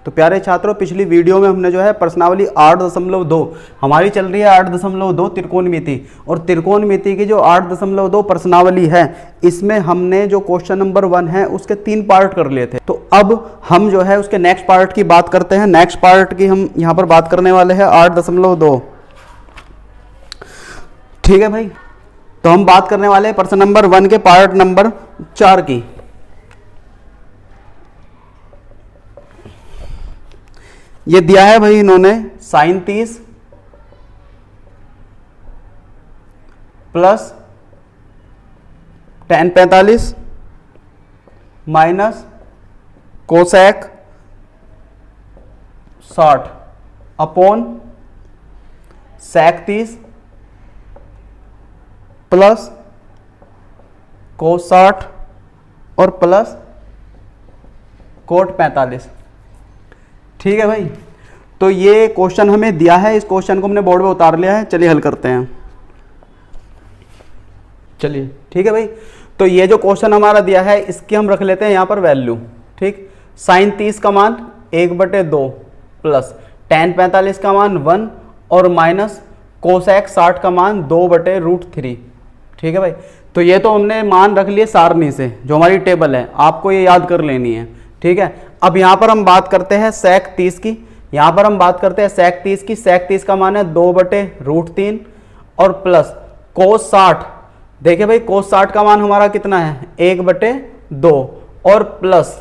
तो प्यारे छात्रों, पिछली वीडियो में हमने जो है प्रश्नावली 8.2 हमारी चल रही है 8.2 त्रिकोणमिति, और त्रिकोणमिति की जो 8.2 प्रश्नावली है इसमें हमने जो क्वेश्चन नंबर 1 है उसके 3 पार्ट कर लिए थे। तो अब हम जो है उसके नेक्स्ट पार्ट की बात करते हैं। नेक्स्ट पार्ट की हम यहाँ पर बात करने वाले हैं 8.2। ठीक है भाई, तो हम बात करने वाले हैं प्रश्न नंबर 1 के पार्ट नंबर 4 की। ये दिया है भाई इन्होंने sin 30 plus tan 45 minus cosec 60 upon sec 30 plus cos 60 और प्लस cot 45। ठीक है भाई, तो ये क्वेश्चन हमें दिया है, इस क्वेश्चन को हमने बोर्ड पे उतार लिया है। चलिए हल करते हैं। चलिए ठीक है भाई, तो ये जो क्वेश्चन हमारा दिया है इसकी हम रख लेते हैं यहाँ पर वैल्यू। ठीक, sin 30 का मान 1/2 प्लस tan 45 का मान 1 और माइनस कोसेक 60 का मान 2/√3। ठीक है भाई, तो ये तो हमने मान रख लिए सारणी से, जो हमारी टेबल है, आपको ये याद कर लेनी है। ठीक है, अब यहाँ पर हम बात करते हैं sec 30 की। यहाँ पर हम बात करते हैं sec 30 की। sec 30 का मान है 2/√3 और प्लस cos 60। देखिए भाई, cos 60 का मान हमारा कितना है 1/2 और प्लस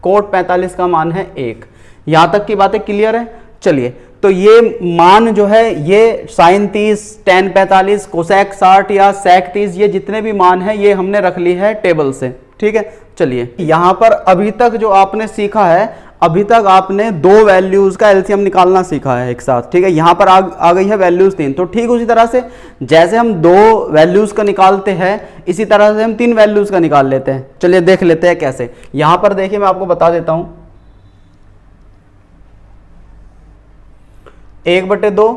cot 45 का मान है 1। यहाँ तक की बातें क्लियर है। चलिए, तो ये मान जो है ये sin 30, tan 45, कोसेक 60 या sec 30, ये जितने भी मान है ये हमने रख ली है टेबल से। ठीक है, चलिए यहाँ पर अभी तक जो आपने सीखा है, अभी तक आपने 2 वैल्यूज का एलसीएम निकालना सीखा है एक साथ। ठीक है, यहाँ पर आ गई है वैल्यूज 3। तो ठीक उसी तरह से जैसे हम 2 वैल्यूज का निकालते हैं, इसी तरह से हम 3 वैल्यूज का निकाल लेते हैं। चलिए देख लेते हैं कैसे। यहाँ पर देखिए, मैं आपको बता देता हूं, 1/2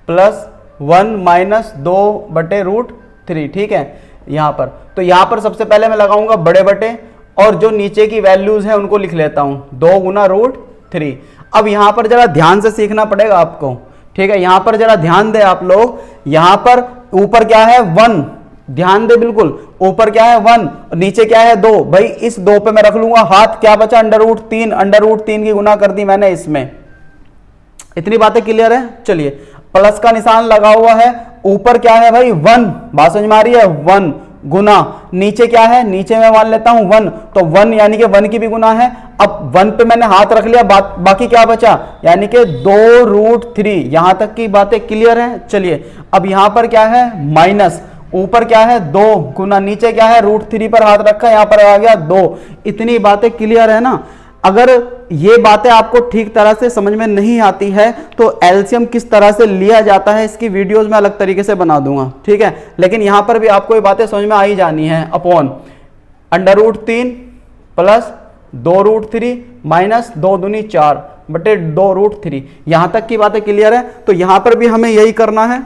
प्लस 1 माइनस 2/√3। ठीक है, यहाँ पर तो यहाँ पर सबसे पहले मैं लगाऊंगा बड़े बटे, और जो नीचे की वैल्यूज हैं उनको लिख लेता हूं 2 × √3। अब यहाँ पर जरा ध्यान से सीखना पड़ेगा आपको। ठीक है, यहाँ पर जरा ध्यान दे आप लोग। यहाँ पर ऊपर क्या है 1, ध्यान दे बिल्कुल, ऊपर क्या है 1, नीचे क्या है 2। भाई इस 2 पे मैं रख लूंगा हाथ, क्या बचा √3, √3 की गुना कर दी मैंने इसमें। इतनी बातें क्लियर है। चलिए, प्लस का निशान लगा हुआ है, ऊपर क्या है भाई 1, बात समझ में आ रही है, 1 गुना नीचे क्या है, नीचे मैं मान लेता हूं 1, तो 1 यानी कि 1 की भी गुना है। अब 1 पे मैंने हाथ रख लिया, बाकी क्या बचा, यानी कि 2√3। यहां तक की बातें क्लियर है। चलिए, अब यहां पर क्या है माइनस, ऊपर क्या है 2 गुना नीचे क्या है √3 पर हाथ रखा, यहां पर आ गया 2। इतनी बातें क्लियर है ना। अगर ये बातें आपको ठीक तरह से समझ में नहीं आती है तो एलसीएम किस तरह से लिया जाता है इसकी वीडियोस में अलग तरीके से बना दूंगा। ठीक है, लेकिन यहां पर भी आपको ये बातें समझ में आ ही जानी है। अपॉन √3 प्लस 2√3 माइनस 2 दूनी 4/2√3। यहां तक की बातें क्लियर है। तो यहां पर भी हमें यही करना है।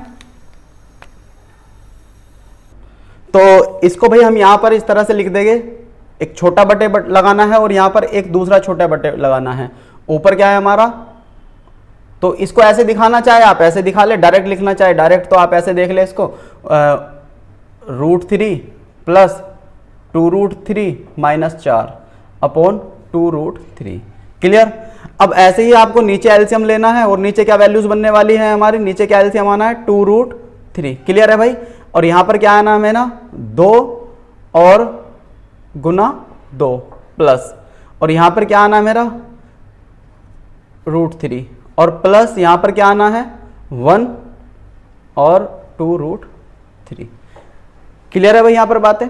तो इसको भाई हम यहां पर इस तरह से लिख देंगे, एक छोटा बटे लगाना है और यहां पर एक दूसरा छोटा बटे लगाना है। ऊपर क्या है हमारा, तो इसको ऐसे दिखाना चाहे आप ऐसे दिखा ले, डायरेक्ट लिखना चाहे डायरेक्ट तो आप ऐसे देख ले इसको, √3 प्लस 2√3 माइनस 4 अपॉन 2√3। क्लियर। अब ऐसे ही आपको नीचे एलसीएम लेना है, और नीचे क्या वैल्यूज बनने वाली है हमारी, नीचे क्या एलसीएम आना है 2√3। क्लियर है भाई। और यहां पर क्या आना है ना 2 और गुना 2 प्लस, और यहां पर क्या आना है मेरा √3 और प्लस यहां पर क्या आना है 1 और 2√3। क्लियर है भाई यहां पर बातें।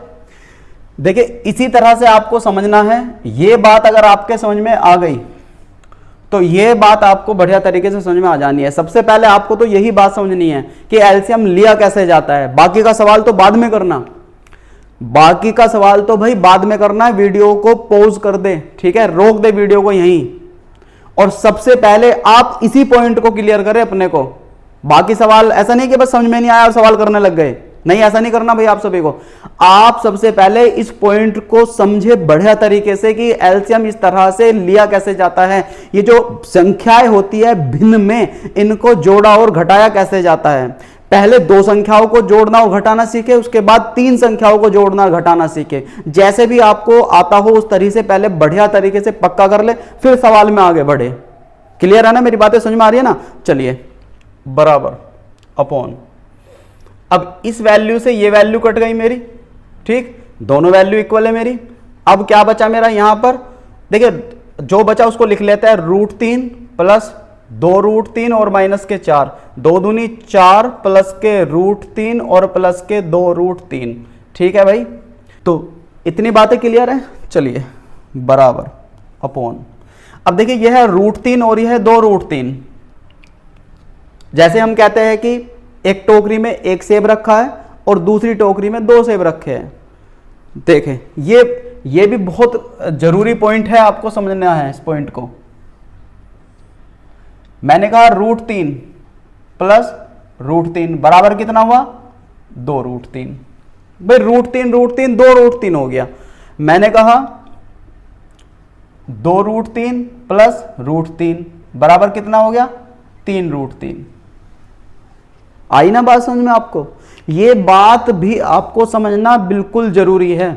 देखिए इसी तरह से आपको समझना है। ये बात अगर आपके समझ में आ गई तो ये बात आपको बढ़िया तरीके से समझ में आ जानी है। सबसे पहले आपको तो यही बात समझनी है कि एलसीएम लिया कैसे जाता है। बाकी का सवाल तो बाद में करना, बाकी का सवाल तो भाई बाद में करना है। वीडियो को पॉज कर दे, ठीक है, रोक दे वीडियो को यहीं, और सबसे पहले आप इसी पॉइंट को क्लियर करें अपने को। बाकी सवाल ऐसा नहीं कि बस समझ में नहीं आया और सवाल करने लग गए, नहीं, ऐसा नहीं करना भाई आप सभी को। आप सबसे पहले इस पॉइंट को समझे बढ़िया तरीके से कि एलसीएम इस तरह से लिया कैसे जाता है, ये जो संख्याएं होती है भिन्न में, इनको जोड़ा और घटाया कैसे जाता है। पहले दो संख्याओं को जोड़ना और घटाना सीखे, उसके बाद तीन संख्याओं को जोड़ना और घटाना सीखे। जैसे भी आपको आता हो उस तरीके से पहले बढ़िया तरीके से पक्का कर ले, फिर सवाल में आगे बढ़े। क्लियर है ना, मेरी बातें समझ में आ रही है ना। चलिए, बराबर अपॉन, अब इस वैल्यू से ये वैल्यू कट गई मेरी, ठीक, दोनों वैल्यू इक्वल है मेरी। अब क्या बचा मेरा यहां पर, देखिए जो बचा उसको लिख लेते हैं, √3 प्लस 2√3 और माइनस के 4, 2 दूनी 4 प्लस के √3 और प्लस के 2√3। ठीक है भाई, तो इतनी बातें क्लियर है। चलिए, बराबर अपॉन, अब देखिए यह है √3 और यह है 2√3। जैसे हम कहते हैं कि एक टोकरी में एक सेब रखा है और दूसरी टोकरी में 2 सेब रखे हैं। देखें, ये भी बहुत जरूरी पॉइंट है, आपको समझना है इस पॉइंट को। मैंने कहा √3 प्लस √3 बराबर कितना हुआ, 2√3। भाई √3 2√3 हो गया। मैंने कहा 2√3 प्लस √3 बराबर कितना हो गया, 3√3। आई ना बात समझ में आपको। ये बात भी आपको समझना बिल्कुल जरूरी है,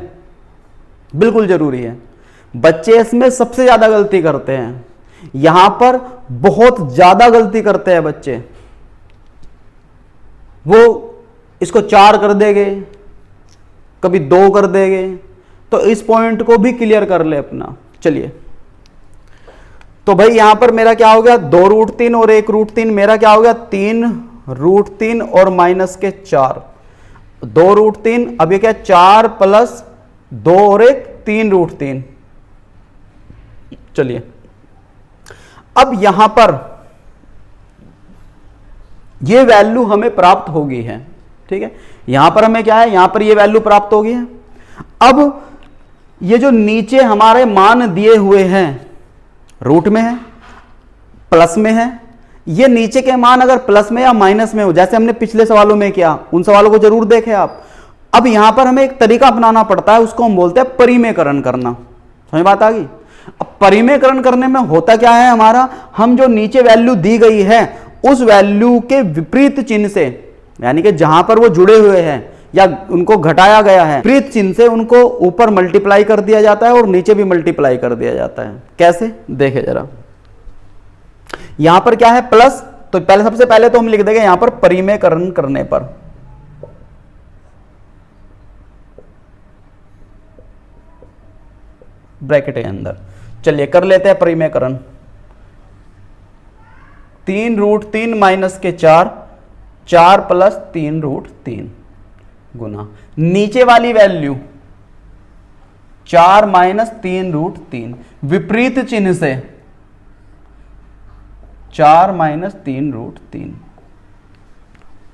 बिल्कुल जरूरी है। बच्चे इसमें सबसे ज्यादा गलती करते हैं, यहां पर बहुत ज्यादा गलती करते हैं बच्चे। वो इसको 4 कर देंगे, कभी 2 कर देंगे, तो इस पॉइंट को भी क्लियर कर ले अपना। चलिए, तो भाई यहां पर मेरा क्या हो गया, 2√3 और 1√3, मेरा क्या हो गया 3√3 और माइनस के 4, 2√3, अब ये क्या 4 प्लस 2 और 1 3√3। चलिए, अब यहां पर ये वैल्यू हमें प्राप्त हो गई है, ठीक है। यहां पर हमें क्या है, यहां पर ये वैल्यू प्राप्त हो गई है। अब ये जो नीचे हमारे मान दिए हुए हैं, रूट में है, प्लस में है, ये नीचे के मान अगर प्लस में या माइनस में हो, जैसे हमने पिछले सवालों में किया, उन सवालों को जरूर देखें आप। अब यहां पर हमें एक तरीका अपनाना पड़ता है, उसको हम बोलते हैं परिमेयकरण करना। समझ बात आ गई। अब परिमेयकरण करने में होता क्या है हमारा, हम जो नीचे वैल्यू दी गई है उस वैल्यू के विपरीत चिन्ह से, यानी कि जहां पर वो जुड़े हुए हैं या उनको घटाया गया है, विपरीत चिन्ह से उनको ऊपर मल्टीप्लाई कर दिया जाता है और नीचे भी मल्टीप्लाई कर दिया जाता है। कैसे, देखे जरा। यहां पर क्या है, प्लस, तो पहले सबसे पहले तो हम लिख देंगे यहां पर परिमेयकरण करने पर, ब्रैकेट के अंदर। चलिए कर लेते हैं परिमेयकरण। 3√3 माइनस के 4, 4 प्लस 3√3 गुना नीचे वाली वैल्यू 4 माइनस 3√3, विपरीत चिन्ह से 4 माइनस 3√3।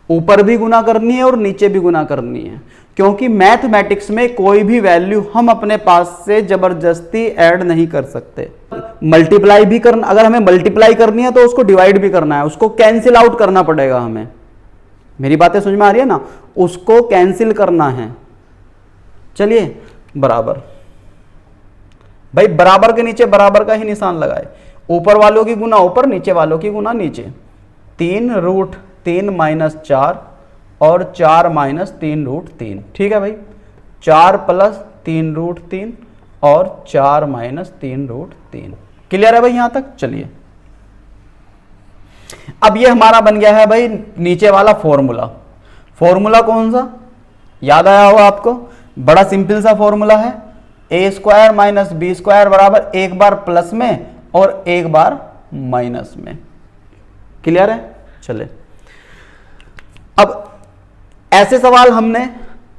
ऊपर भी गुना करनी है और नीचे भी गुना करनी है, क्योंकि मैथमेटिक्स में कोई भी वैल्यू हम अपने पास से जबरदस्ती ऐड नहीं कर सकते। मल्टीप्लाई भी करना, अगर हमें मल्टीप्लाई करनी है तो उसको डिवाइड भी करना है, उसको कैंसिल आउट करना पड़ेगा हमें। मेरी बातें समझ में आ रही है ना, उसको कैंसिल करना है। चलिए, बराबर, भाई बराबर के नीचे बराबर का ही निशान लगाए, ऊपर वालों की गुना ऊपर, नीचे वालों की गुना नीचे। 3√3 माइनस 4 और 4 माइनस 3√3, ठीक है भाई। 4 प्लस 3√3 और 4 माइनस 3√3। क्लियर है भाई यहां तक। चलिए, अब ये हमारा बन गया है भाई नीचे वाला फॉर्मूला। फॉर्मूला कौन सा, याद आया होगा आपको, बड़ा सिंपल सा फॉर्मूला है, a² माइनस b² बराबर एक बार प्लस में और एक बार माइनस में। क्लियर है। चले, अब ऐसे सवाल हमने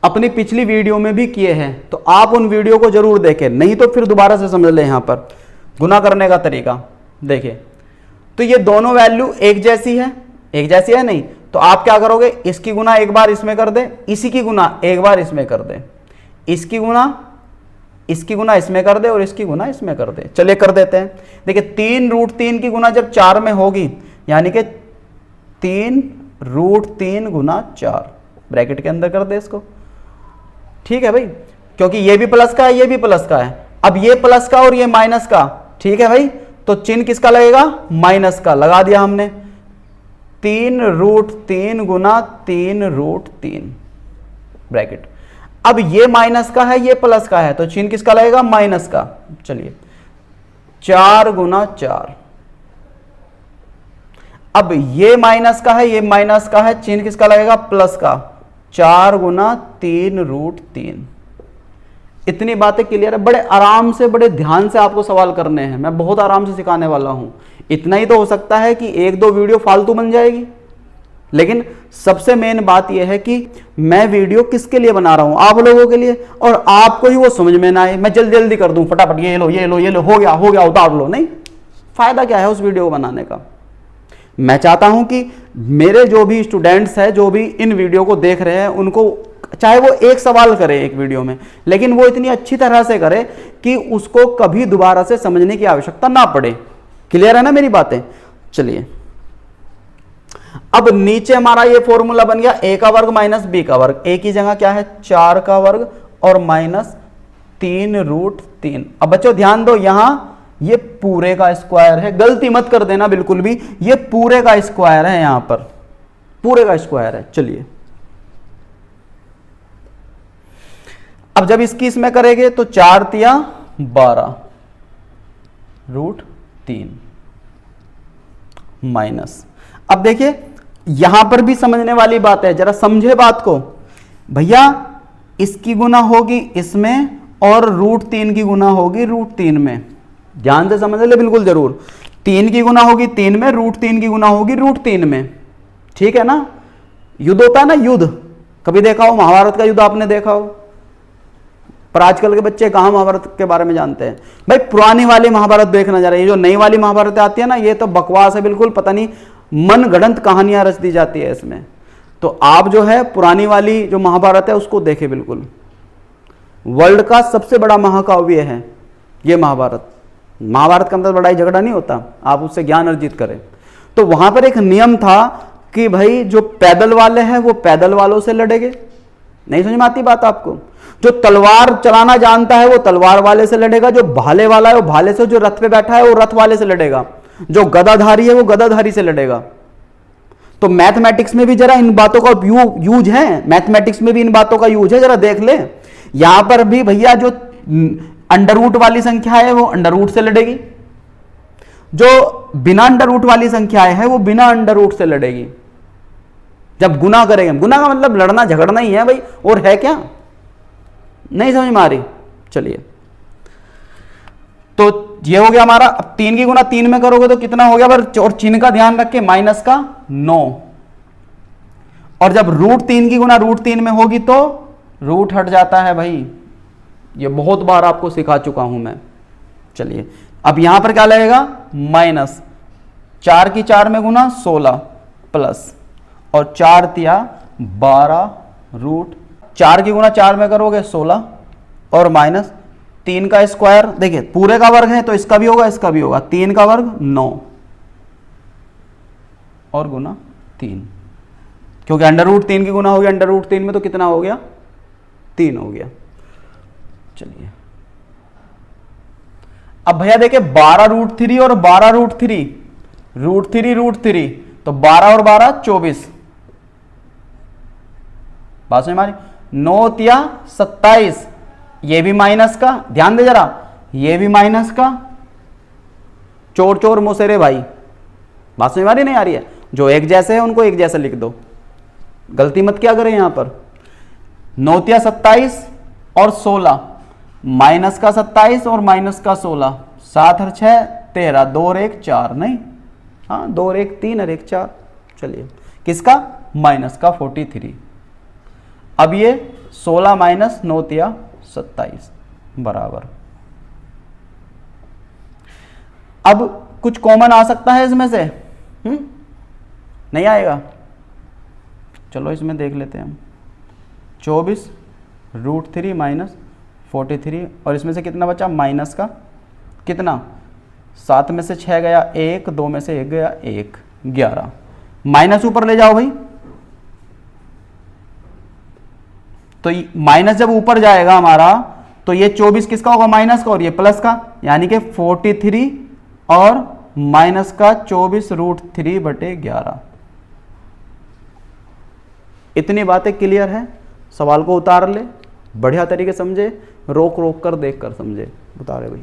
अपनी पिछली वीडियो में भी किए हैं, तो आप उन वीडियो को जरूर देखें, नहीं तो फिर दोबारा से समझ लें। यहां पर गुना करने का तरीका देखिए, तो ये दोनों वैल्यू एक जैसी है, एक जैसी है नहीं, तो आप क्या करोगे, इसकी गुना एक बार इसमें कर दे, इसी की गुना एक बार इसमें कर दे, इसकी गुना इसमें कर दे और इसकी गुना इसमें कर दे। चलिए कर देते हैं। देखिए 3√3 की गुना जब 4 में होगी, यानी कि 3√3 गुना 4 ब्रैकेट के अंदर कर दे इसको, ठीक है भाई, क्योंकि ये भी प्लस का है, ये भी प्लस का है। अब ये प्लस का और ये माइनस का, ठीक है भाई, तो चिन्ह किसका लगेगा, माइनस का, लगा दिया हमने। 3√3 गुना 3√3 ब्रैकेट। अब ये माइनस का है, ये प्लस का है, तो चिन्ह किसका लगेगा, माइनस का। चलिए 4 गुना 4। अब ये माइनस का है, ये माइनस का है, चिन्ह किसका लगेगा, प्लस का। 4 गुना 3√3। इतनी बातें क्लियर है। बड़े आराम से, बड़े ध्यान से आपको सवाल करने हैं, मैं बहुत आराम से सिखाने वाला हूं। इतना ही तो हो सकता है कि 1-2 वीडियो फालतू बन जाएगी, लेकिन सबसे मेन बात यह है कि मैं वीडियो किसके लिए बना रहा हूं, आप लोगों के लिए, और आपको ही वो समझ में ना आए, मैं जल्दी जल्दी कर दूं फटाफट, ये लो ये लो ये लो, हो गया उतार लो। नहीं, फायदा क्या है उस वीडियो को बनाने का। मैं चाहता हूं कि मेरे जो भी स्टूडेंट्स हैं, जो भी इन वीडियो को देख रहे हैं, उनको चाहे वो एक सवाल करे एक वीडियो में, लेकिन वो इतनी अच्छी तरह से करे कि उसको कभी दोबारा से समझने की आवश्यकता ना पड़े। क्लियर है ना मेरी बातें। चलिए अब नीचे हमारा ये फॉर्मूला बन गया a का वर्ग माइनस b का वर्ग। a की जगह क्या है, 4 का वर्ग और माइनस 3√3। अब बच्चों ध्यान दो, यहां ये पूरे का स्क्वायर है, गलती मत कर देना बिल्कुल भी, ये पूरे का स्क्वायर है, यहां पर पूरे का स्क्वायर है। चलिए अब जब इसकी इसमें करेंगे तो 4 तिया 12√3 माइनस। अब देखिए यहां पर भी समझने वाली बात है, जरा समझे बात को भैया। इसकी गुना होगी इसमें और √3 की गुना होगी √3 में, ध्यान से समझ ले बिल्कुल जरूर। 3 की गुना होगी 3 में, √3 की गुना होगी √3 में, ठीक है ना। युद्ध होता है ना, युद्ध कभी देखा हो, महाभारत का युद्ध आपने देखा हो, पर आजकल के बच्चे कहां महाभारत के बारे में जानते हैं। भाई पुरानी वाली महाभारत देखना जा रही है, जो नई वाली महाभारत आती है ना, ये तो बकवास है बिल्कुल, पता नहीं मन गढ़ंत कहानियां रच दी जाती है इसमें। तो आप जो है पुरानी वाली जो महाभारत है उसको देखें बिल्कुल। वर्ल्ड का सबसे बड़ा महाकाव्य है ये महाभारत। महाभारत का मतलब लड़ाई झगड़ा नहीं होता, आप उससे ज्ञान अर्जित करें। तो वहां पर एक नियम था कि भाई जो पैदल वाले हैं वो पैदल वालों से लड़ेंगे। नहीं समझ में आती बात आपको। जो तलवार चलाना जानता है वो तलवार वाले से लड़ेगा, जो भाले वाला है वो भाले से, जो रथ पे बैठा है वो रथ वाले से लड़ेगा, जो गदाधारी है वो गदाधारी से लड़ेगा। तो मैथमेटिक्स में भी जरा इन बातों का यूज है, मैथमेटिक्स में भी इन बातों का यूज है, जरा देख ले। यहां पर भी भैया जो अंडर रूट वाली संख्या है वो अंडर रूट से लड़ेगी, जो बिना अंडर रूट वाली संख्याएं है वो बिना अंडर रूट से लड़ेगी। जब गुना करेंगे, गुना का मतलब लड़ना झगड़ना ही है भाई, और है क्या, नहीं समझ में आ रही। चलिए तो ये हो गया हमारा। अब 3 की गुना 3 में करोगे तो कितना हो गया, और चिन्ह का ध्यान रख के माइनस का 9, और जब √3 की गुना √3 में होगी तो रूट हट जाता है भाई। ये बहुत बार आपको सिखा चुका हूं मैं। चलिए अब यहां पर क्या लगेगा, माइनस 4 की 4 में गुना 16 प्लस, और 4 तिया 12√4 की गुना 4 में करोगे 16 और माइनस 3 का स्क्वायर, देखिए पूरे का वर्ग है तो इसका भी होगा इसका भी होगा, 3 का वर्ग 9 और गुना 3, क्योंकि अंडर रूट 3 की गुना हो गया अंडर रूट 3 में, तो कितना हो गया 3 हो गया। चलिए अब भैया देखिए 12√3 और 12√3, √3 तो 12 और 12 24, बात समझ मारी। 9 तिया 27, ये भी माइनस का, ध्यान दे जरा, ये भी माइनस का, चोर चोर मोसेरे भाई, बात समझ मारी नहीं आ रही है। जो एक जैसे है उनको एक जैसा लिख दो, गलती मत क्या करें यहां पर। 9 तिया 27 और 16, माइनस का 27 और माइनस का 16, 7 और 6 13, 2 और 1 4, नहीं हाँ 2 और 1 3 और 1 4। चलिए किसका, माइनस का 43। अब ये 16 माइनस 9 तिया 27 बराबर। अब कुछ कॉमन आ सकता है इसमें से, नहीं आएगा, चलो इसमें देख लेते हैं हम। 24√3 माइनस 43, और इसमें से कितना बचा, माइनस का कितना, 7 में से 6 गया 1, 2 में से 1 गया 1, 11, माइनस ऊपर ले जाओ भाई, तो माइनस जब ऊपर जाएगा हमारा तो ये 24 किसका होगा, माइनस का, और ये प्लस का, यानी कि 43 और माइनस का 24√3/11। इतनी बातें क्लियर है? सवाल को उतार ले, बढ़िया तरीके समझे, रोक रोक कर देख कर समझे। उतारे भाई।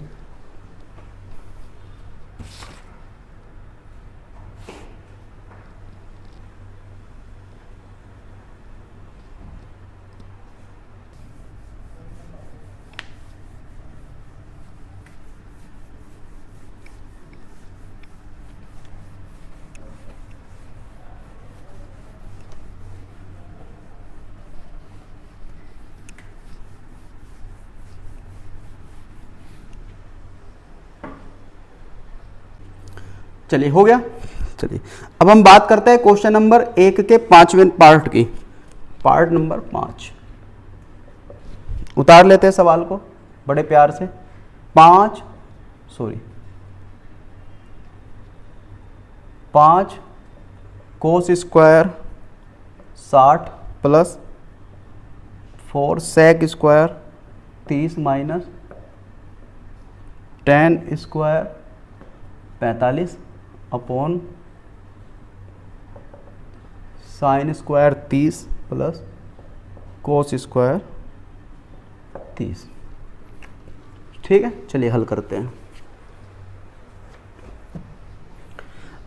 चलिए हो गया। चलिए अब हम बात करते हैं क्वेश्चन नंबर 1 के 5वें पार्ट की, पार्ट नंबर 5। उतार लेते हैं सवाल को बड़े प्यार से। 5 cos square 60 plus 4 sec square 30 minus 10 square 45 upon sine square 30 plus cos square 30। ठीक है, चलिए हल करते हैं।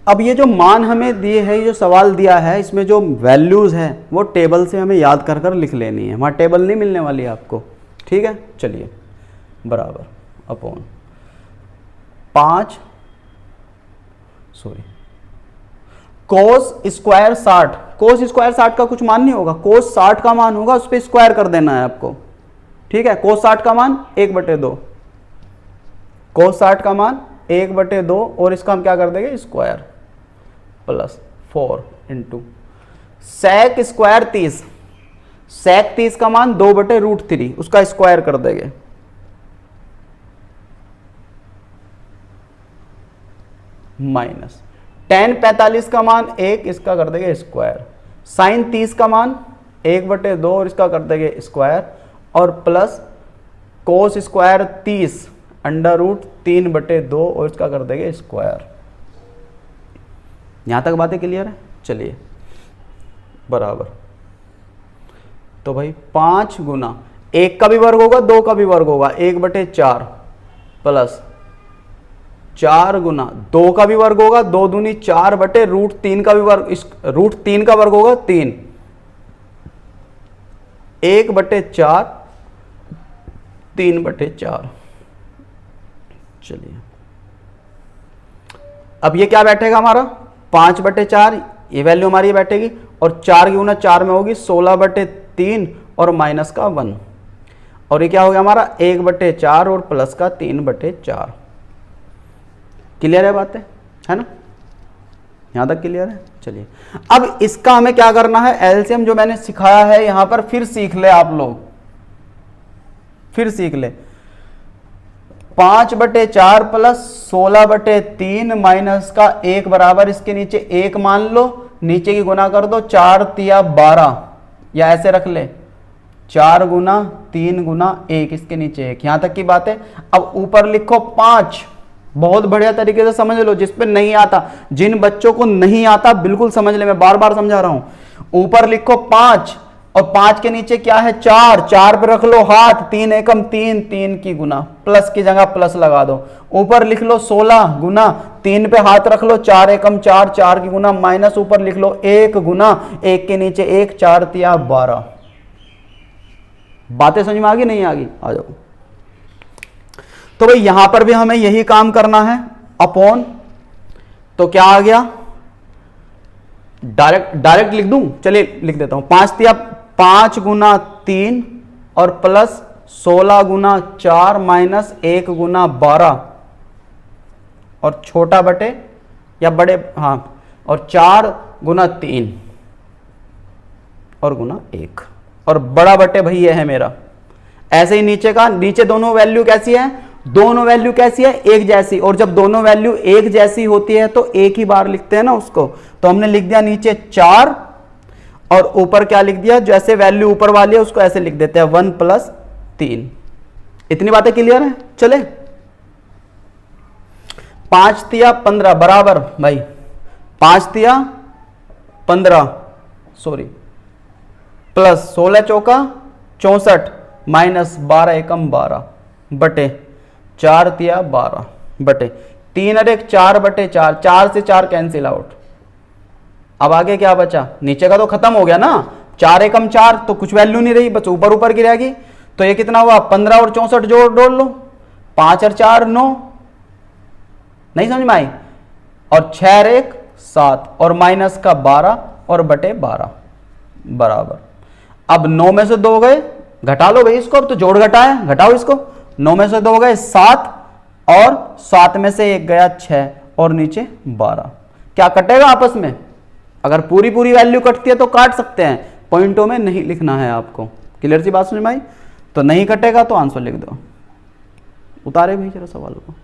अब ये जो मान हमें दिए है, ये जो सवाल दिया है, इसमें जो वैल्यूज है वो टेबल से हमें याद कर कर लिख लेनी है, वहाँ टेबल नहीं मिलने वाली है आपको। ठीक है, चलिए बराबर अपॉन 5 कोस स्क्वायर 60, कोस स्क्वायर 60 का कुछ मान नहीं होगा, कोस 60 का मान होगा, उस पर स्क्वायर कर देना है आपको। ठीक है, कोस 60 का मान 1/2, कोस 60 का मान 1/2 और इसका हम क्या कर देंगे square plus 4 into sec square 30, sec 30 का मान 2/√3, उसका स्क्वायर कर देंगे माइनस 10 45 का मान 1, इसका कर देंगे स्क्वायर, साइन 30 का मान 1/2 और इसका कर देंगे स्क्वायर, और प्लस कोस स्क्वायर 30 √3/2 और इसका कर देंगे स्क्वायर। यहां तक बातें क्लियर है? चलिए बराबर, तो भाई 5 गुना 1 का भी वर्ग होगा 2 का भी वर्ग होगा 1/4 प्लस 4 गुना 2 का भी वर्ग होगा 2 दूनी 4/√3 का भी वर्ग, √3 का वर्ग होगा 3, 1/4 3/4। चलिए अब ये क्या बैठेगा हमारा 5/4, ये वैल्यू हमारी बैठेगी, और 4 की गुना 4 में होगी 16/3 और माइनस का 1, और ये क्या हो गया हमारा 1/4 और प्लस का 3/4। क्लियर है बातें, है ना? यहां तक क्लियर है? चलिए अब इसका हमें क्या करना है, एलसीएम जो मैंने सिखाया है यहां पर फिर सीख ले आप लोग, फिर सीख ले। 5/4 प्लस 16/3 माइनस का 1 बराबर, इसके नीचे 1 मान लो, नीचे की गुना कर दो, 4 तिया 12, या ऐसे रख ले 4 गुना 3 गुना 1, इसके नीचे 1। यहां तक की बात है। अब ऊपर लिखो 5, बहुत बढ़िया तरीके से समझ लो, जिस पे नहीं आता, जिन बच्चों को नहीं आता बिल्कुल समझ ले, मैं बार बार समझा रहा हूं। ऊपर लिखो 5 और 5 के नीचे क्या है 4, 4 पे रख लो हाथ, 3 एकम 3, 3 की गुना, प्लस की जगह प्लस लगा दो। ऊपर लिख लो 16 गुना, 3 पे हाथ रख लो, 4 एकम 4, 4 की गुना, माइनस ऊपर लिख लो 1 गुना 1 के नीचे 1, 4 तिया 12। बातें समझ में आ गई नहीं आ गई? आ जाओ। तो भाई यहां पर भी हमें यही काम करना है, अपॉन, तो क्या आ गया, डायरेक्ट लिख दूं, चलिए लिख देता हूं, 5 तिया 5 गुना 3 और प्लस 16 गुना 4 माइनस 1 गुना 12, और छोटा बटे या बड़े, हाँ, और 4 गुना 3 और गुना 1, और बड़ा बटे भाई ये है मेरा। ऐसे ही नीचे का, नीचे दोनों वैल्यू कैसी है, दोनों वैल्यू कैसी है, एक जैसी, और जब दोनों वैल्यू एक जैसी होती है तो एक ही बार लिखते हैं ना उसको, तो हमने लिख दिया नीचे 4 और ऊपर क्या लिख दिया, जैसे वैल्यू ऊपर वाली है उसको ऐसे लिख देते हैं 1 + 3। इतनी बातें क्लियर है? चले 5 तिया 15 बराबर भाई 5 तिया 15 सॉरी प्लस 16 चौका 64 माइनस 12 एकम 12 बटे 4 तिया 12 बटे 3 और 1 4 बटे 4, 4 से 4 कैंसिल आउट। अब आगे क्या बचा, नीचे का तो खत्म हो गया ना, 4 एकम 4 तो कुछ वैल्यू नहीं रही, बस ऊपर ऊपर की रहेगी। तो ये कितना हुआ 15 और 64 जोड़ लो, 5 और 4 9, नहीं समझ में आई, और 6 और 1 7 और माइनस का 12 और बटे 12 बराबर। अब 9 में से 2 गए, घटा लो भाई इसको, अब तो जोड़ घटा है, घटाओ इसको, 9 में से 2 गए 7 और 7 में से 1 गया 6 और नीचे 12। क्या कटेगा आपस में? अगर पूरी पूरी वैल्यू कटती है तो काट सकते हैं, पॉइंटों में नहीं लिखना है आपको। क्लियर सी बात समझ में आई? तो नहीं कटेगा तो आंसर लिख दो। उतारे भाई जरा सवाल को।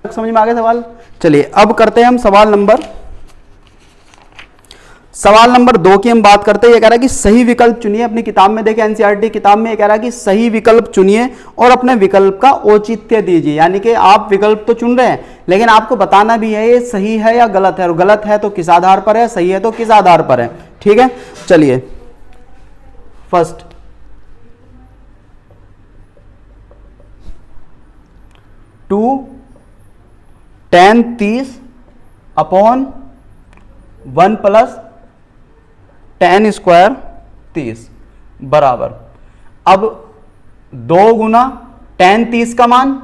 समझ में आ गया सवाल? चलिए अब करते हैं हम सवाल नंबर 2 की हम बात करते हैं। ये कह रहा है कि सही विकल्प चुनिए। अपनी किताब में देखें, एनसीईआरटी किताब में ये कह रहा है कि सही विकल्प चुनिए और अपने विकल्प का औचित्य दीजिए। यानी कि आप विकल्प तो चुन रहे हैं लेकिन आपको बताना भी है ये सही है या गलत है, और गलत है तो किस आधार पर है, सही है तो किस आधार पर है। ठीक है, चलिए first 2 tan 30 upon 1 + tan square 30 बराबर। अब 2 गुना tan 30 का मान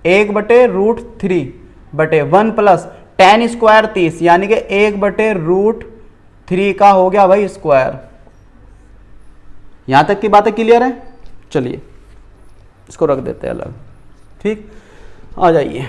1/√3 बटे 1 + tan स्क्वायर 30 यानी कि 1/√3 का हो गया भाई स्क्वायर। यहां तक की बातें क्लियर है? चलिए इसको रख देते हैं अलग। ठीक, आ जाइए।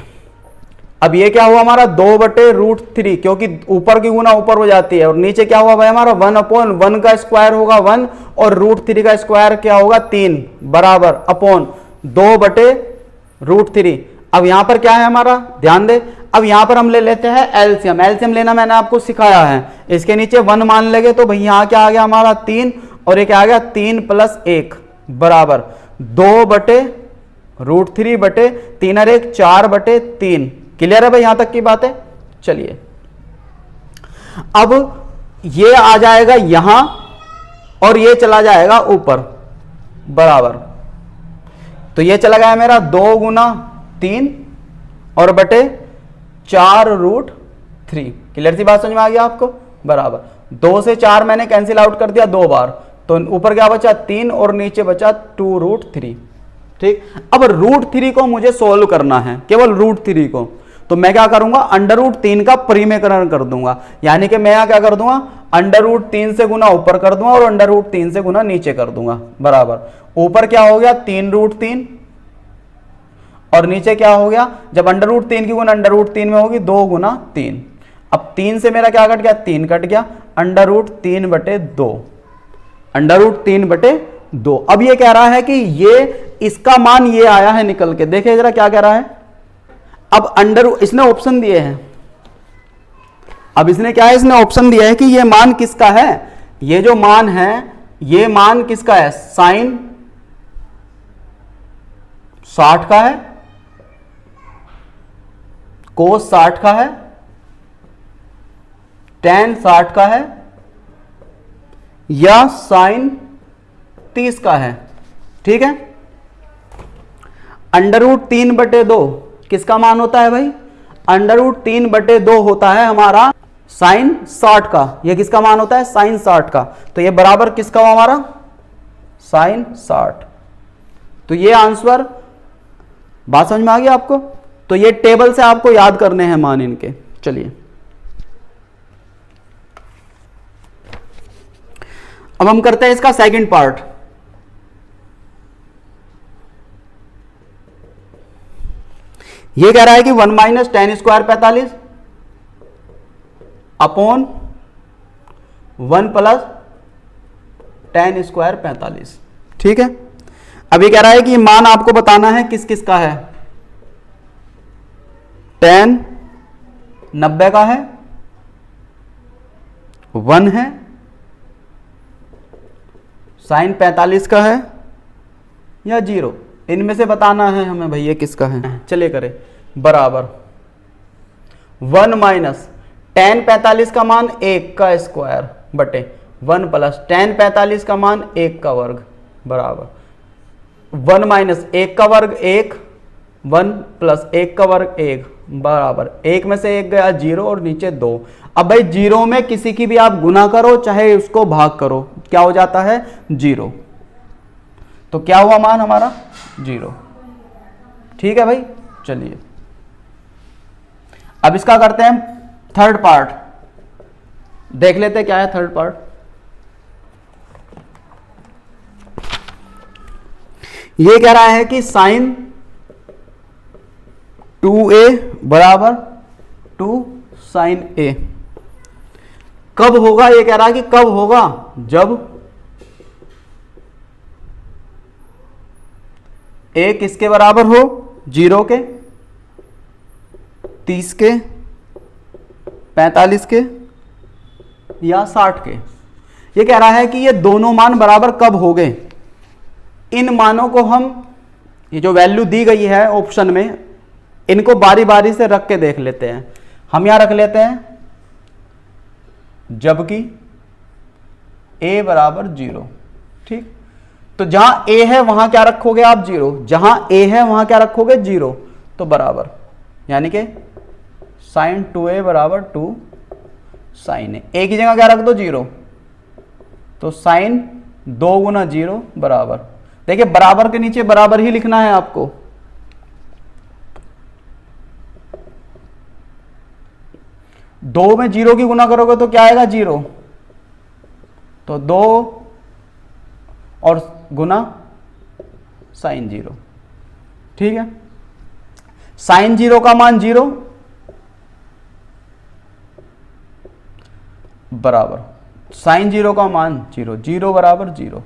अब ये क्या हुआ हमारा 2/√3, क्योंकि ऊपर की गुना ऊपर हो जाती है, और नीचे क्या हुआ भाई हमारा 1/1 का स्क्वायर होगा 1 और √3 का स्क्वायर क्या होगा 3 बराबर अपॉन 2/√3। अब यहां पर क्या है हमारा, ध्यान दे, अब यहां पर हम ले लेते हैं एलसीएम। एलसीएम लेना मैंने आपको सिखाया है। इसके नीचे 1 मान लेंगे तो भाई यहां क्या आ गया हमारा 3 और ये क्या आ गया 3 + 1 बराबर 2/√3 बटे 3 और 1 4/3। क्लियर है भाई यहां तक की बात है? चलिए अब ये आ जाएगा यहां और ये चला जाएगा ऊपर बराबर। तो ये चला गया मेरा 2 गुना 3 और बटे 4√3। क्लियर सी बात समझ में आ गया आपको? बराबर 2 से 4 मैंने कैंसिल आउट कर दिया 2 बार, तो ऊपर क्या बचा 3 और नीचे बचा 2√3। ठीक, अब √3 को मुझे सोल्व करना है, केवल √3 को। तो मैं क्या करूंगा √3 का परिमेयकरण कर दूंगा। यानी कि मैं यहां क्या कर दूंगा √3 से गुना ऊपर कर दूंगा और √3 से गुना नीचे कर दूंगा बराबर। ऊपर क्या हो गया 3√3 और नीचे क्या हो गया, जब √3 की गुना √3 में होगी 2 गुना 3। अब 3 से मेरा क्या कट गया 3 कट गया, √3/2 √3/2। अब ये कह रहा है कि ये इसका मान ये आया है निकल के, देखिए जरा क्या कह रहा है। अब इसने ऑप्शन दिए हैं, अब इसने क्या है, इसने ऑप्शन दिया है कि ये मान किसका है, ये जो मान है ये मान किसका है, sin 60 का है, cos 60 का है, tan 60 का है या sin 30 का है। ठीक है, √3/2 किसका मान होता है भाई, √3/2 होता है हमारा sin 60 का। ये किसका मान होता है sin 60 का, तो ये बराबर किसका हुआ हमारा sin 60। तो ये आंसर, बात समझ में आ गई आपको? तो ये टेबल से आपको याद करने हैं मान इनके। चलिए अब हम करते हैं इसका सेकंड पार्ट। ये कह रहा है कि 1 minus ten square 45 upon 1 plus ten square 45। ठीक है, अब ये कह रहा है कि मान आपको बताना है किस किस का है। टेन 90 का है, 1 है, साइन 45 का है या 0, इनमें से बताना है हमें भैया किसका है। चलिए करें, बराबर 1 माइनस टेन 45 का मान 1 का स्क्वायर बटे 1 प्लस टेन 45 का मान 1 का वर्ग बराबर 1 माइनस 1 का वर्ग 1, 1 प्लस 1 का वर्ग 1 बराबर 1 में से 1 गया 0 और नीचे 2। अब भाई 0 में किसी की भी आप गुना करो चाहे उसको भाग करो, क्या हो जाता है 0। तो क्या हुआ मान हमारा 0। ठीक है भाई, चलिए अब इसका करते हैं थर्ड पार्ट, देख लेते हैं क्या है थर्ड पार्ट। ये कह रहा है कि साइन 2a बराबर 2 साइन a कब होगा, ये कह रहा है कि कब होगा, जब a किसके बराबर हो, 0 के, 30 के, 45 के या 60 के। ये कह रहा है कि ये दोनों मान बराबर कब हो गए। इन मानों को हम, ये जो वैल्यू दी गई है ऑप्शन में, इनको बारी बारी से रख के देख लेते हैं। हम यहां रख लेते हैं जबकि a बराबर 0। ठीक, तो जहां a है वहां क्या रखोगे आप 0, जहां a है वहां क्या रखोगे 0, तो बराबर यानी कि साइन 2a बराबर 2 साइन a की जगह क्या रख दो 0, तो साइन 2 गुना 0 बराबर, देखिए बराबर के नीचे बराबर ही लिखना है आपको। दो में 0 की गुना करोगे तो क्या आएगा 0, तो 2 और गुना साइन 0। ठीक है, साइन 0 का मान 0 बराबर साइन 0 का मान 0, 0 बराबर 0।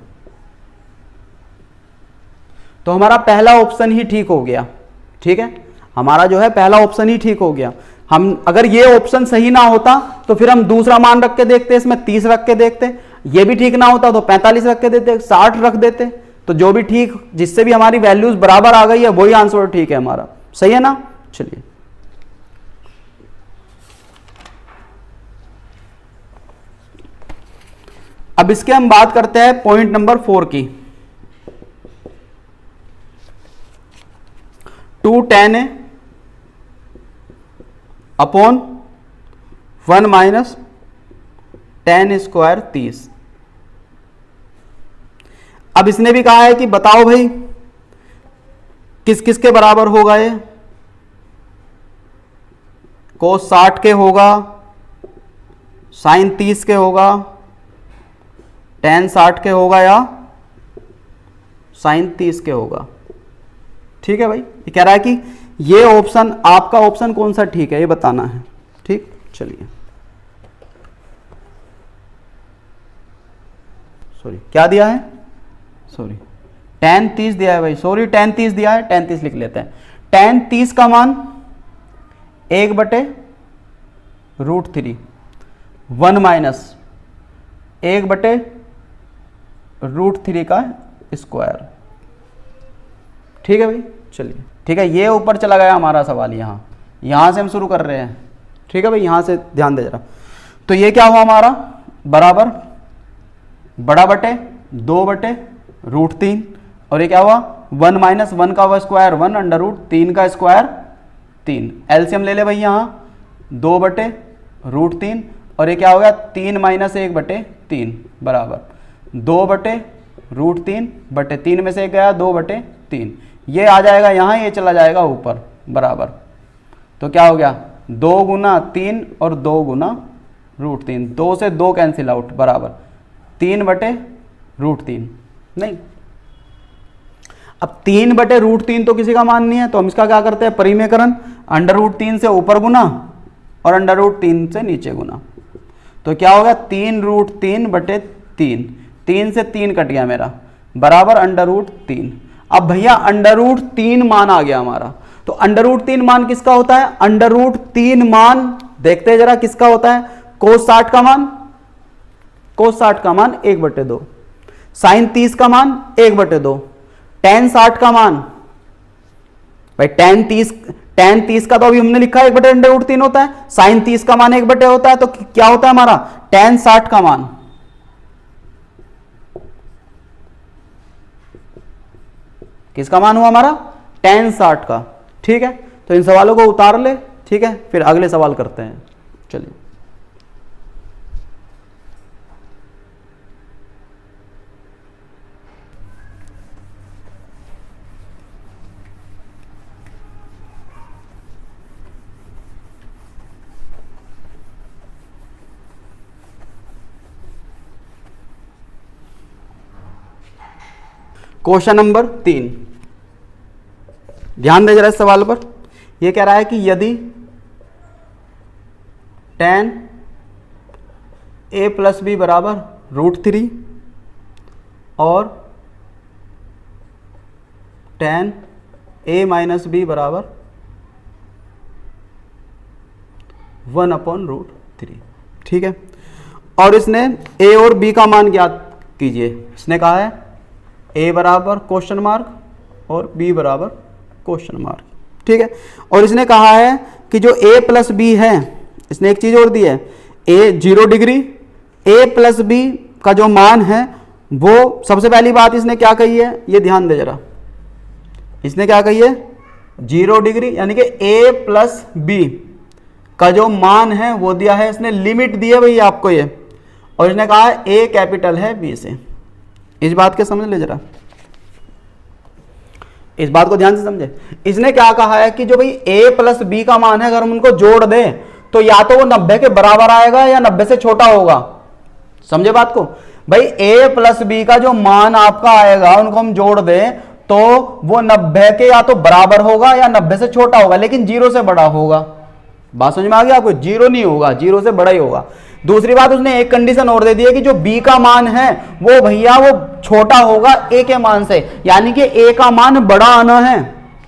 तो हमारा पहला ऑप्शन ही ठीक हो गया। ठीक है, हमारा जो है पहला ऑप्शन ही ठीक हो गया। हम अगर ये ऑप्शन सही ना होता तो फिर हम दूसरा मान रख के देखते, इसमें 30 रख के देखते, ये भी ठीक ना होता तो 45 रख के देते, 60 रख देते। तो जो भी ठीक, जिससे भी हमारी वैल्यूज बराबर आ गई है वही आंसर ठीक है हमारा, सही है ना। चलिए अब इसके हम बात करते हैं पॉइंट नंबर 4 की। 2 tan a upon 1 minus ten square 30। अब इसने भी कहा है कि बताओ भाई किस किस के बराबर होगा ये, कोस 60 के होगा, साइन 30 के होगा, टेन 60 के होगा या साइन 30 के होगा। ठीक है भाई, ये कह रहा है कि ये ऑप्शन, आपका ऑप्शन कौन सा ठीक है ये बताना है। ठीक, चलिए सॉरी क्या दिया है, सॉरी टेन 30 दिया है भाई, सॉरी टेन 30 दिया है, टेन 30 लिख लेते हैं। टेन 30 का मान 1/√3, 1 माइनस 1/√3 का स्क्वायर। ठीक है भाई, चलिए ठीक है, ये ऊपर चला गया हमारा सवाल, यहां से हम शुरू कर रहे हैं। ठीक है भाई, यहां से ध्यान दे जरा। तो ये क्या हुआ हमारा, बराबर बड़ा बटे 2/√3, और ये क्या हुआ 1 माइनस 1 का स्क्वायर 1 √3 का स्क्वायर 3। एलसीएम ले ले भाई, यहाँ 2/√3 और ये क्या हो गया 3 माइनस 1/3 बराबर 2/√3/3 में से एक गया 2/3, ये आ जाएगा यहाँ, ये चला जाएगा ऊपर बराबर। तो क्या हो गया 2 गुना 3 और 2 गुना √3, 2 से 2 कैंसिल आउट बराबर 3/√3। नहीं, अब 3/√3 तो किसी का मान नहीं है, तो हम इसका क्या करते हैं, परिमेयकरण, √3 से ऊपर गुना और √3 से नीचे गुना। तो क्या होगा, 3√3/3, 3 से 3 कट गया मेरा, बराबर √3। अब भैया √3 मान आ गया हमारा, तो √3 मान किसका होता है, √3 मान देखते हैं जरा किसका होता है, cos 60 का मान, cos 60 का मान 1/2, sin 30 का मान 1/2, tan 60 का मान, भाई tan 30 का तो अभी हमने लिखा है 1/√3 होता है, sin 30 का मान 1/2 होता है, तो क्या होता है हमारा tan 60 का मान, किसका मान हुआ हमारा, tan 60 का। ठीक है, तो इन सवालों को उतार ले, ठीक है, फिर अगले सवाल करते हैं। चलिए, क्वेश्चन नंबर 3, ध्यान दे जरा इस सवाल पर। यह कह रहा है कि यदि tan a + b बराबर √3 और tan a - b बराबर 1/√3, ठीक है, और इसने a और b का मान ज्ञात कीजिए। इसने कहा है a बराबर क्वेश्चन मार्क और b बराबर क्वेश्चन मार्क, ठीक है, और इसने कहा है कि जो a + b है, इसने एक चीज और दी है, a 0 डिग्री, a + b का जो मान है वो, सबसे पहली बात इसने क्या कही है, ये ध्यान दे जरा, इसने क्या कही है, 0 डिग्री, यानी कि a + b का जो मान है वो दिया है, इसने लिमिट दी है भैया आपको ये, और इसने कहा है a कैपिटल है b से। इस बात के समझ ले जरा, इस बात को ध्यान से समझे। इसने क्या कहा है कि जो भाई a + b का मान है, अगर हम उनको जोड़ दें तो या तो वो 90 के बराबर आएगा या 90 से छोटा होगा। समझे बात को, भाई a + b का जो मान आपका आएगा, उनको हम जोड़ दें तो वो 90 के या तो बराबर होगा या 90 से छोटा होगा, लेकिन 0 से बड़ा होगा। बात समझ में आ गया आपको, 0 नहीं होगा, 0 से बड़ा ही होगा। दूसरी बात, उसने एक कंडीशन और दे दी है कि जो b का मान है वो भैया वो छोटा होगा a के मान से, यानी कि a का मान बड़ा आना है।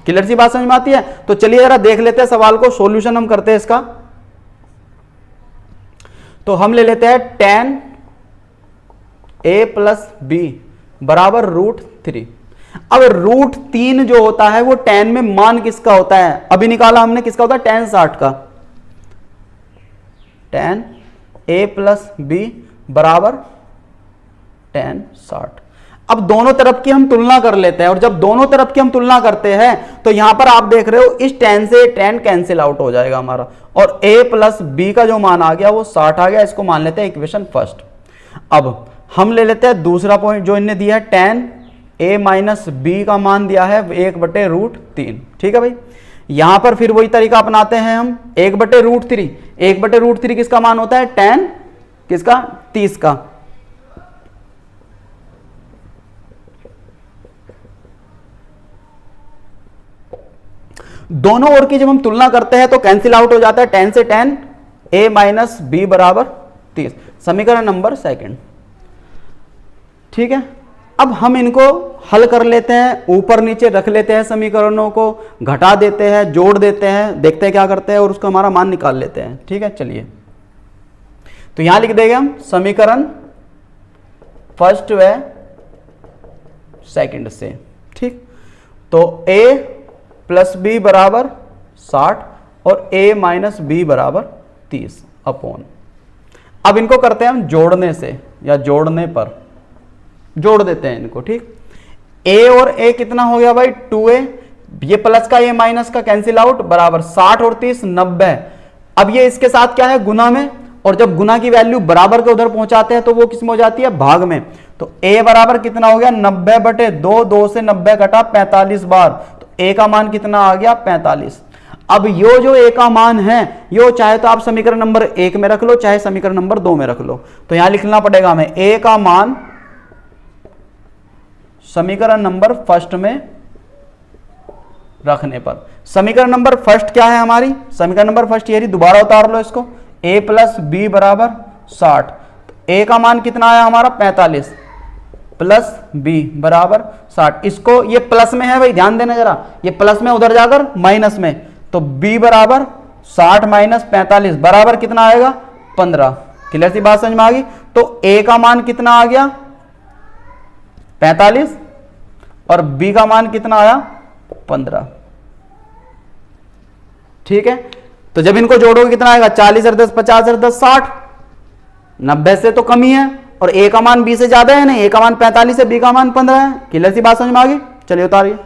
क्लियर सी बात समझ में आती है? तो चलिए जरा देख लेते हैं सवाल को, सॉल्यूशन हम करते हैं इसका। तो हम ले लेते हैं tan a + b बराबर √3। अब √3 जो होता है वो tan में मान किसका होता है, अभी निकाला हमने, किसका होता है, tan 60 का। tan a + b बराबर tan 60। अब दोनों तरफ की हम तुलना कर लेते हैं, और जब दोनों तरफ की हम तुलना करते हैं तो यहां पर आप देख रहे हो इस tan से tan कैंसिल आउट हो जाएगा हमारा, और a + b का जो मान आ गया वो 60 आ गया। इसको मान लेते हैं इक्वेशन फर्स्ट। अब हम ले लेते हैं दूसरा पॉइंट जो इन्हें दिया है, tan a - b का मान दिया है 1/√3। ठीक है भाई, यहां पर फिर वही तरीका अपनाते हैं हम, 1/√3। 1/√3 किसका मान होता है, tan किसका, 30 का। दोनों ओर की जब हम तुलना करते हैं तो कैंसिल आउट हो जाता है, tan से tan a - b बराबर 30। समीकरण नंबर सेकंड। ठीक है, अब हम इनको हल कर लेते हैं, ऊपर नीचे रख लेते हैं, समीकरणों को घटा देते हैं, जोड़ देते हैं, देखते हैं क्या करते हैं, और उसका हमारा मान निकाल लेते हैं। ठीक है, चलिए, तो यहां लिख देंगे हम समीकरण फर्स्ट व सेकंड से। ठीक, तो a + b बराबर 60 और a - b बराबर 30 अपॉन, अब इनको करते हैं हम जोड़ने से, या जोड़ने पर जोड़ देते हैं इनको। ठीक, a और a कितना हो गया भाई, 2a, ये प्लस का ये माइनस का कैंसिल आउट, बराबर 60 और 30 90। अब ये इसके साथ क्या है, गुना में, और जब गुना की वैल्यू बराबर के उधर पहुंचाते हैं तो वो किस में हो जाती है, भाग में। तो a बराबर कितना हो गया, 90/2, 2 से 90 घटा 45 बार, तो a का मान कितना आ गया, 45। अब यो जो a का मान है, यो चाहे तो आप समीकरण नंबर 1 में रख लो, चाहे समीकरण नंबर 2 में रख लो। तो यहां लिखना पड़ेगा हमें a का मान समीकरण नंबर फर्स्ट में रखने पर। समीकरण नंबर फर्स्ट क्या है हमारी, समीकरण नंबर फर्स्ट ये रही, दोबारा उतार लो इसको, a प्लस बी बराबर 60। a का मान कितना आया हमारा 45 प्लस बी बराबर 60। इसको ये प्लस में है भाई, ध्यान देना जरा, ये प्लस में उधर जाकर माइनस में, तो b बराबर 60 माइनस 45 बराबर कितना आएगा 15। क्लियर सी बात समझ में आ गई। तो a का मान कितना आ गया 45 और b का मान कितना आया 15। ठीक है, तो जब इनको जोड़ोगे कितना आएगा 40 और 10 50 और 10 60, 90 से तो कम ही है, और a का मान b से ज्यादा है नहीं, a का मान 45 है, b का मान 15 है। क्लियर सी बात समझ में आ गई। चलिए उतारिए।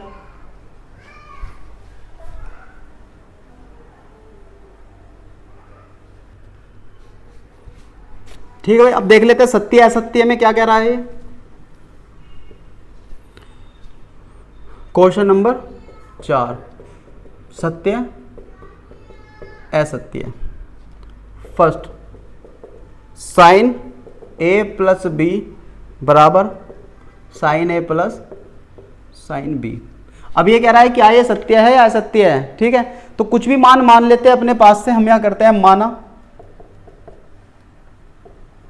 ठीक है भाई, अब देख लेते हैं सत्य असत्य में क्या कह रहा है। क्वेश्चन नंबर 4, सत्य असत्य। फर्स्ट, साइन ए प्लस बी बराबर साइन ए प्लस साइन बी। अब ये कह रहा है कि ये सत्य है या असत्य है। ठीक है, तो कुछ भी मान लेते हैं अपने पास से। हम क्या करते हैं, माना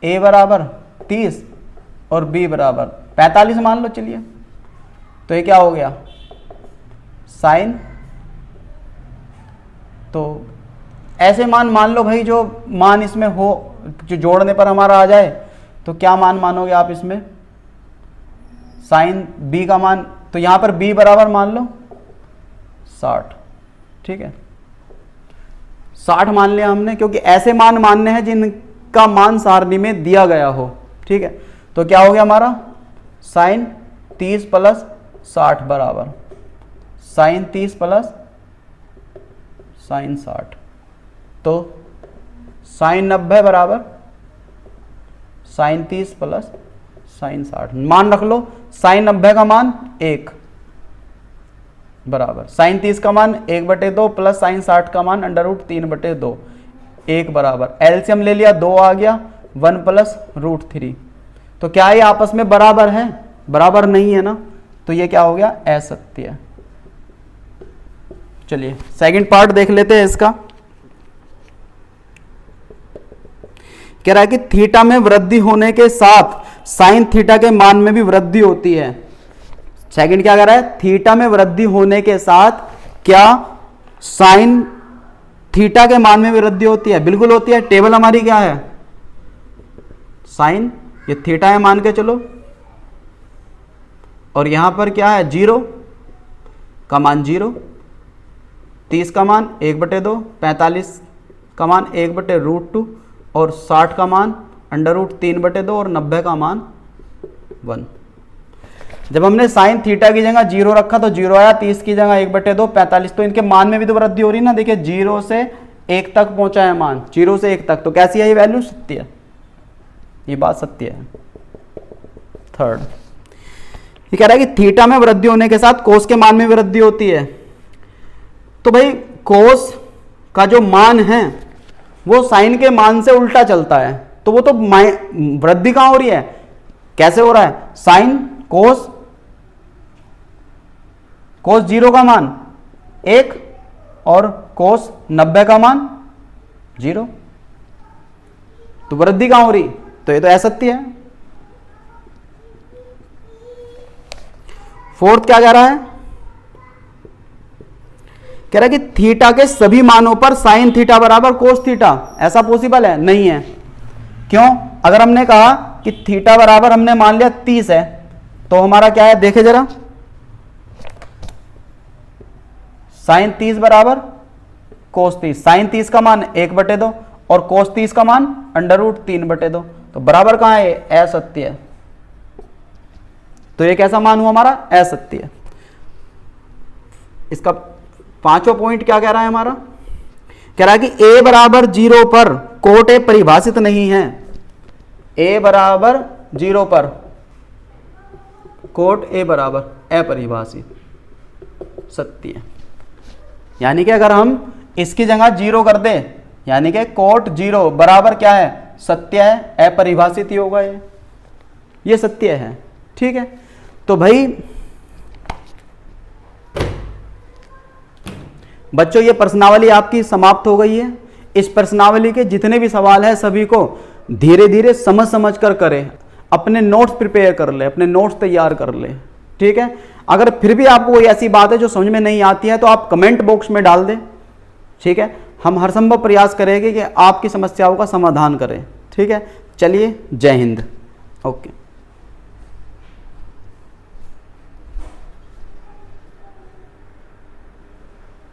a बराबर 30 और b बराबर 45 मान लो। चलिए, तो ये क्या हो गया साइन, तो ऐसे मान लो भाई, जो मान इसमें हो, जो जोड़ने पर हमारा आ जाए, तो क्या मान मानोगे आप इसमें, साइन b का मान, तो यहां पर b बराबर मान लो 60। ठीक है, 60 मान लिया हमने, क्योंकि ऐसे मान मानने हैं जिनका मान सारणी में दिया गया हो। ठीक है, तो क्या हो गया हमारा साइन 30 प्लस 60 बराबर साइन 30 प्लस साइन 60, तो साइन 90 बराबर साइन 30 प्लस साइन 60। मान रख लो, साइन 90 का मान 1 बराबर साइन 30 का मान 1/2 प्लस साइन 60 का मान √3/2, 1 बराबर एलसीएम ले लिया, 2 आ गया, 1 प्लस √3। तो क्या ये आपस में बराबर है, बराबर नहीं है ना, तो ये क्या हो गया असत्य। चलिए सेकंड पार्ट देख लेते हैं इसका। कह रहा है कि थीटा में वृद्धि होने के साथ साइन थीटा के मान में भी वृद्धि होती है। सेकंड क्या कह रहा है, थीटा में वृद्धि होने के साथ क्या साइन थीटा के मान में भी वृद्धि होती है। बिल्कुल होती है। टेबल हमारी क्या है, साइन, ये थीटा है मान के चलो, और यहां पर क्या है 0 का मान 0, 30 का मान 1/2, 45 का मान 1/√2 और 60 का मान √3/2 और 90 का मान 1। जब हमने साइन थीटा की जगह 0 रखा तो 0 आया, 30 की जगह 1/2, 45, तो इनके मान में भी तो वृद्धि हो रही है ना। देखिए 0 से 1 तक पहुंचा है मान, 0 से 1 तक, तो कैसी है ये वैल्यू, सत्य है, ये बात सत्य है। थर्ड, ये कह रहा है कि थीटा में वृद्धि होने के साथ कोस के मान में वृद्धि होती है। तो भाई कोस का जो मान है वो साइन के मान से उल्टा चलता है, तो वो तो वृद्धि कहां हो रही है, कैसे हो रहा है, साइन कोस 0 का मान 1 और कोस 90 का मान 0, तो वृद्धि कहां हो रही, तो ये तो असत्य है। फोर्थ क्या कह रहा है, कह रहा है कि थीटा के सभी मानों पर साइन थीटा बराबर कोस थीटा, ऐसा पॉसिबल है, नहीं है। क्यों, अगर हमने कहा कि थीटा बराबर हमने मान लिया 30 है, तो हमारा क्या है देखे जरा, साइन 30 बराबर कोस 30, साइन 30 का मान 1/2 और कोस 30 का मान √3/2, तो बराबर कहां है, असत्य है। तो ये कैसा मान हुआ हमारा, असत्य। इसका पांचों पॉइंट क्या कह रहा है हमारा, कह रहा है कि a बराबर 0 पर कोट ए परिभाषित नहीं है। a बराबर 0 पर कोट ए बराबर अपरिभाषित, सत्य। यानी कि अगर हम इसकी जगह 0 कर दें, यानी कि कोट 0 बराबर क्या है, सत्य है, अपरिभाषित ही होगा, ये सत्य है। ठीक है, तो भाई बच्चों ये प्रश्नावली आपकी समाप्त हो गई है। इस प्रश्नावली के जितने भी सवाल हैं सभी को धीरे धीरे समझ समझ कर करें, अपने नोट्स प्रिपेयर कर ले, अपने नोट्स तैयार कर ले, ठीक है। अगर फिर भी आपको कोई ऐसी बात है जो समझ में नहीं आती है तो आप कमेंट बॉक्स में डाल दें, ठीक है। हम हर संभव प्रयास करेंगे कि आपकी समस्याओं का समाधान करें, ठीक है। चलिए, जय हिंद। ओके।